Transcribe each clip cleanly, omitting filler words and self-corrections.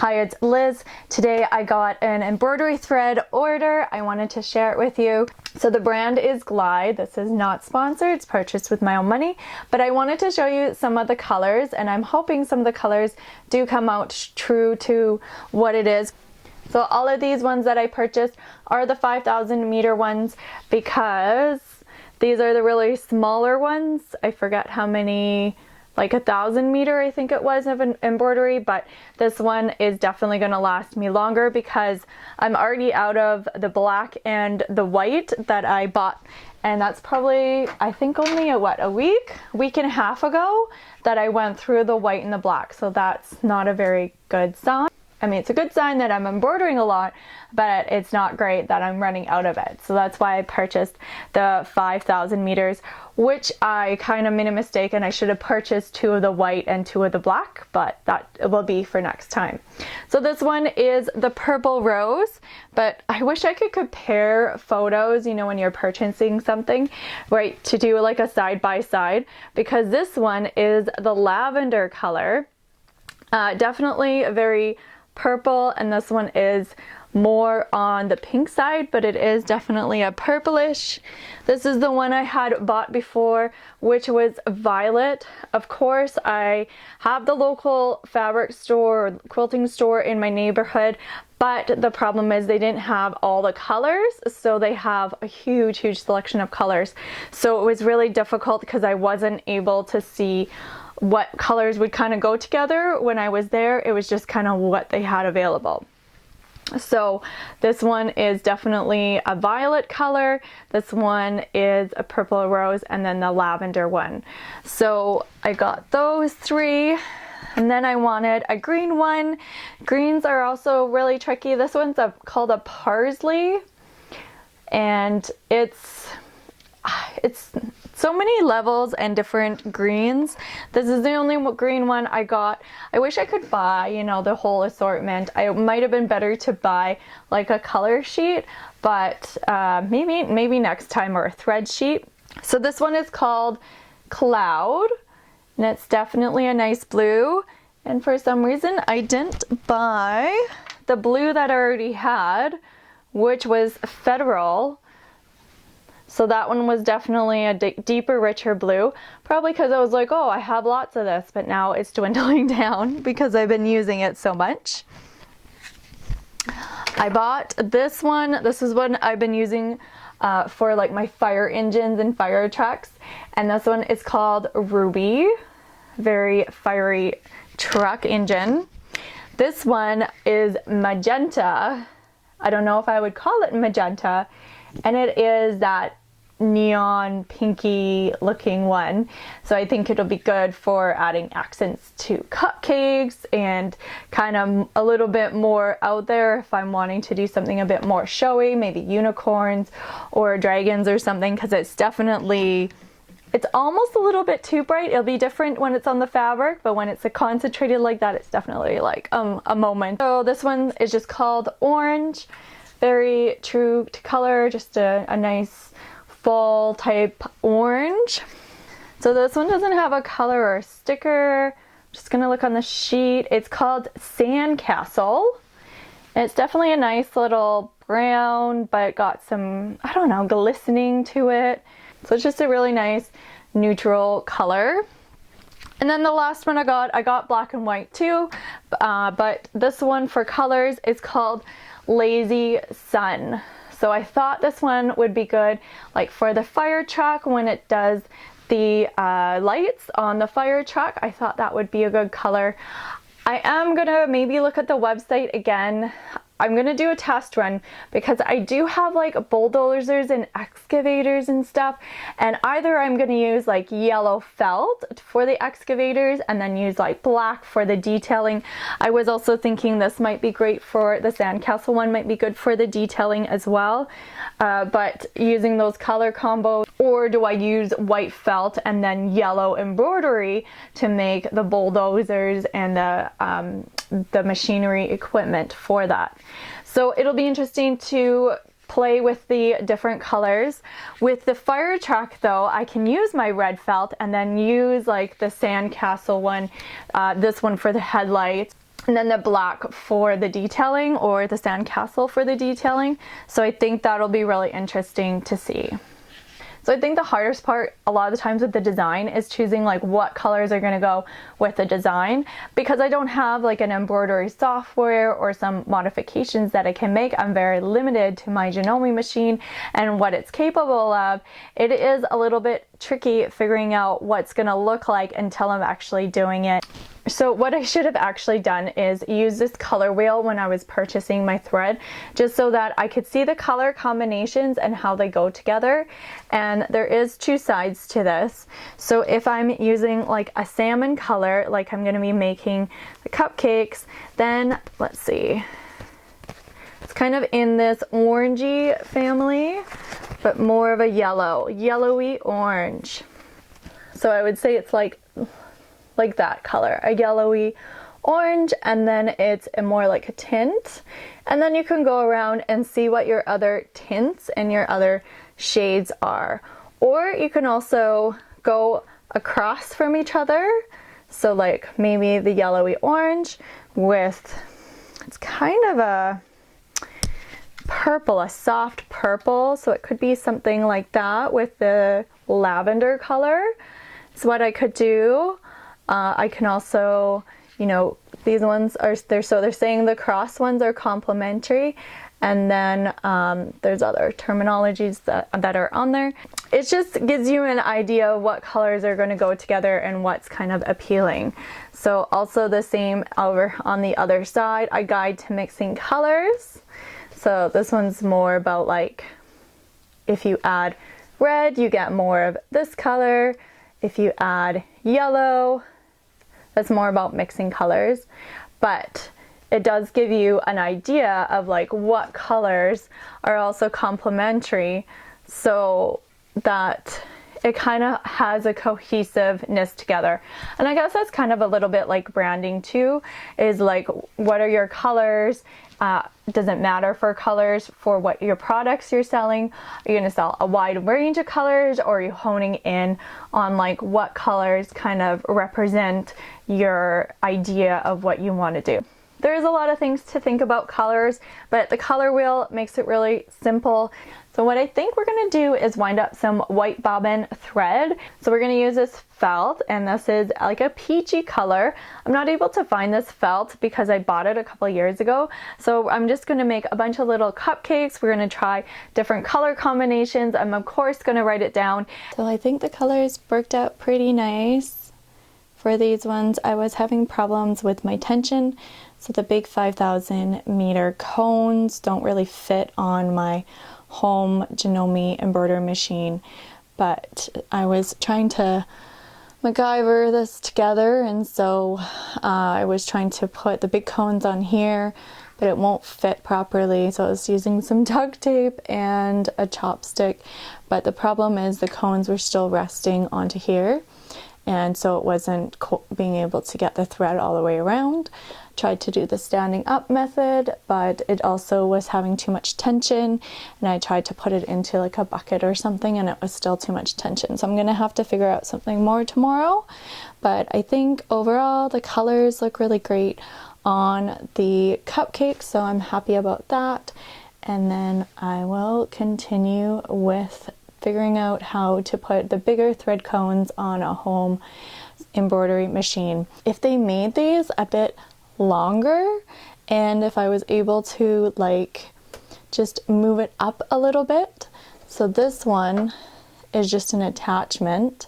Hi, it's Liz. Today I got an embroidery thread order. I wanted to share it with you. So the brand is Glide. This is not sponsored. It's purchased with my own money. But I wanted to show you some of the colors, and I'm hoping some of the colors do come out true to what it is. So all of these ones that I purchased are the 5,000 meter ones because these are the really smaller ones. I forget how many, like 1,000 meter I think it was, of an embroidery, but this one is definitely going to last me longer because I'm already out of the black and the white that I bought, and that's probably, I think, only a week and a half ago that I went through the white and the black. So that's not a very good sign. I mean, it's a good sign that I'm embroidering a lot, but it's not great that I'm running out of it. So that's why I purchased the 5,000 meters, which I kind of made a mistake, and I should have purchased 2 of the white and 2 of the black, but that will be for next time. So this one is the purple rose, but I wish I could compare photos, you know, when you're purchasing something, right, to do like a side by side, because this one is the lavender color, definitely very purple, and this one is more on the pink side, but it is definitely a purplish. This is the one I had bought before, which was violet. Of course, I have the local fabric store or quilting store in my neighborhood, but the problem is they didn't have all the colors, so they have a huge selection of colors. So it was really difficult because I wasn't able to see what colors would kind of go together when I was there. It was just kind of what they had available. So this one is definitely a violet color, this one is a purple rose, and then the lavender one. So I got those 3, and then I wanted a green one. Greens are also really tricky. This one's called a parsley, and it's so many levels and different greens. This is the only green one I got. I wish I could buy, you know, the whole assortment. It might have been better to buy like a color sheet, but maybe next time, or a thread sheet. So this one is called Cloud, and it's definitely a nice blue. And for some reason I didn't buy the blue that I already had, which was Federal. So that one was definitely a deeper, richer blue, probably because I was like, oh, I have lots of this, but now it's dwindling down because I've been using it so much. I bought this one. This is one I've been using for like my fire engines and fire trucks, and this one is called Ruby, very fiery truck engine. This one is magenta. I don't know if I would call it magenta, and it is that neon pinky looking one. So I think it'll be good for adding accents to cupcakes and kind of a little bit more out there if I'm wanting to do something a bit more showy, maybe unicorns or dragons or something, because it's almost a little bit too bright. It'll be different when it's on the fabric, but when it's concentrated like that, it's definitely like a moment. So this one is just called Orange. Very true to color, just a nice fall type orange. So this one doesn't have a color or a sticker. I'm just gonna look on the sheet. It's called Sandcastle. And it's definitely a nice little brown, but got some, I don't know, glistening to it. So it's just a really nice neutral color. And then the last one I got black and white too, but this one for colors is called Lazy Sun. So I thought this one would be good like for the fire truck when it does the lights on the fire truck. I thought that would be a good color. I am gonna maybe look at the website again. I'm gonna do a test run because I do have like bulldozers and excavators and stuff, and either I'm gonna use like yellow felt for the excavators and then use like black for the detailing. I was also thinking this might be great for the sandcastle one, might be good for the detailing as well, but using those color combos, or do I use white felt and then yellow embroidery to make the bulldozers and the machinery equipment for that? So it'll be interesting to play with the different colors. With the fire truck though, I can use my red felt and then use like the sandcastle one, this one for the headlights. and then the black for the detailing, or the sandcastle for the detailing. So I think that'll be really interesting to see. So I think the hardest part a lot of the times with the design is choosing like what colors are going to go with the design, because I don't have like an embroidery software or some modifications that I can make. I'm very limited to my Janome machine and what it's capable of. It is a little bit tricky figuring out what's going to look like until I'm actually doing it. So what I should have actually done is use this color wheel when I was purchasing my thread, just so that I could see the color combinations and how they go together. And there is two sides to this. So if I'm using like a salmon color, like I'm going to be making the cupcakes, then let's see. It's kind of in this orangey family, but more of a yellowy orange. So I would say it's like that color, a yellowy orange, and then it's more like a tint. And then you can go around and see what your other tints and your other shades are. Or you can also go across from each other. So like maybe the yellowy orange with, it's kind of a purple, a soft purple. So it could be something like that with the lavender color. So what I could do, I can also, you know, these ones are, they're saying the cross ones are complementary, and then there's other terminologies that are on there. It just gives you an idea of what colors are going to go together and what's kind of appealing. So also the same over on the other side, a guide to mixing colors. So this one's more about like, if you add red, you get more of this color. If you add yellow, that's more about mixing colors. But it does give you an idea of like what colors are also complementary, so that it kind of has a cohesiveness together. And I guess that's kind of a little bit like branding too, is like, what are your colors? Doesn't matter for colors for what your products you're selling. Are you going to sell a wide range of colors, or are you honing in on like what colors kind of represent your idea of what you want to do? There's a lot of things to think about colors, but the color wheel makes it really simple. So what I think we're going to do is wind up some white bobbin thread. So we're going to use this felt, and this is like a peachy color. I'm not able to find this felt because I bought it a couple years ago. So I'm just going to make a bunch of little cupcakes. We're going to try different color combinations. I'm of course going to write it down. So I think the colors worked out pretty nice. For these ones, I was having problems with my tension. So the big 5,000 meter cones don't really fit on my home Janome embroidery machine, but I was trying to MacGyver this together, and so I was trying to put the big cones on here, but it won't fit properly, so I was using some duct tape and a chopstick. But the problem is the cones were still resting onto here, and so it wasn't being able to get the thread all the way around. Tried to do the standing up method, but it also was having too much tension, and I tried to put it into like a bucket or something, and it was still too much tension. So I'm gonna have to figure out something more tomorrow, but I think overall the colors look really great on the cupcake, so I'm happy about that. And then I will continue with figuring out how to put the bigger thread cones on a home embroidery machine. If they made these a bit longer, and if I was able to like just move it up a little bit. So this one is just an attachment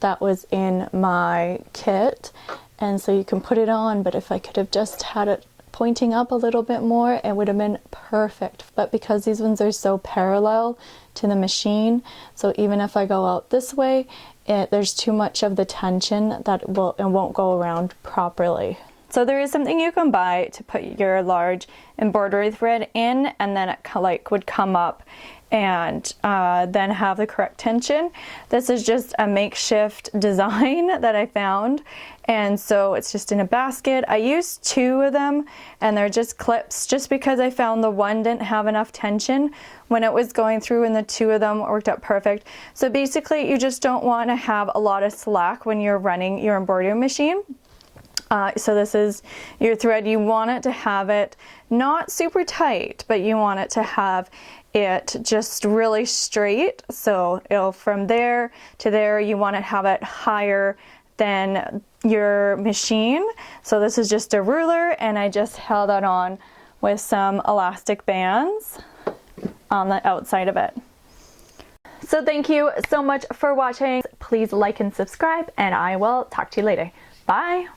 that was in my kit, and so you can put it on, but if I could have just had it pointing up a little bit more, it would have been perfect. But because these ones are so parallel to the machine, so even if I go out this way, there's too much of the tension that it won't go around properly. So there is something you can buy to put your large embroidery thread in, and then it like would come up and then have the correct tension. This is just a makeshift design that I found, and so it's just in a basket. I used 2 of them, and they're just clips, just because I found the one didn't have enough tension when it was going through, and the 2 of them worked out perfect. So basically you just don't want to have a lot of slack when you're running your embroidery machine. So this is your thread. You want it to have it not super tight, but you want it to have it just really straight. So it'll, from there to there, you want to have it higher than your machine. So this is just a ruler, and I just held that on with some elastic bands on the outside of it. So thank you so much for watching. Please like and subscribe, and I will talk to you later. Bye.